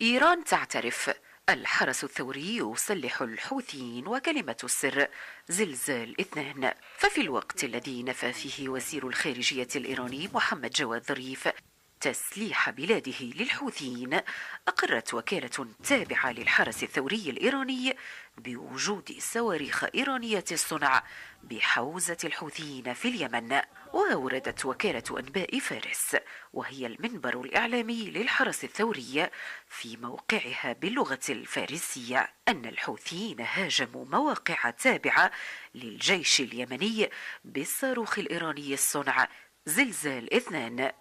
إيران تعترف الحرس الثوري يسلح الحوثيين وكلمة السر زلزال 2. ففي الوقت الذي نفى فيه وزير الخارجية الإيراني محمد جواد ظريف تسليح بلاده للحوثيين، أقرت وكالة تابعة للحرس الثوري الإيراني بوجود صواريخ إيرانية الصنع بحوزة الحوثيين في اليمن. وأوردت وكالة أنباء فارس وهي المنبر الإعلامي للحرس الثوري في موقعها باللغة الفارسية أن الحوثيين هاجموا مواقع تابعة للجيش اليمني بالصاروخ الإيراني الصنع زلزال 2.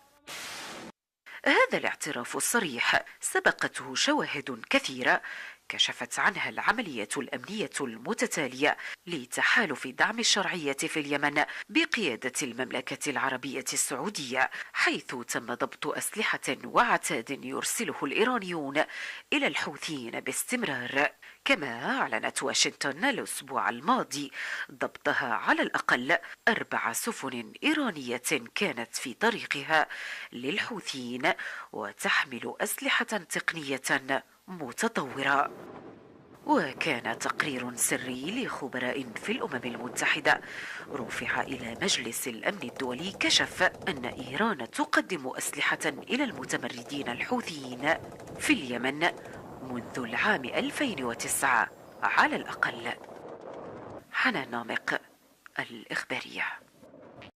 هذا الاعتراف الصريح سبقته شواهد كثيرة كشفت عنها العملية الأمنية المتتالية لتحالف دعم الشرعية في اليمن بقيادة المملكة العربية السعودية، حيث تم ضبط أسلحة وعتاد يرسله الإيرانيون إلى الحوثيين باستمرار. كما أعلنت واشنطن الأسبوع الماضي ضبطها على الأقل 4 سفن إيرانية كانت في طريقها للحوثيين وتحمل أسلحة تقنية متطورة. وكان تقرير سري لخبراء في الأمم المتحدة رفع إلى مجلس الأمن الدولي كشف أن إيران تقدم أسلحة إلى المتمردين الحوثيين في اليمن منذ العام 2009 على الأقل. حنان نامق، الإخبارية.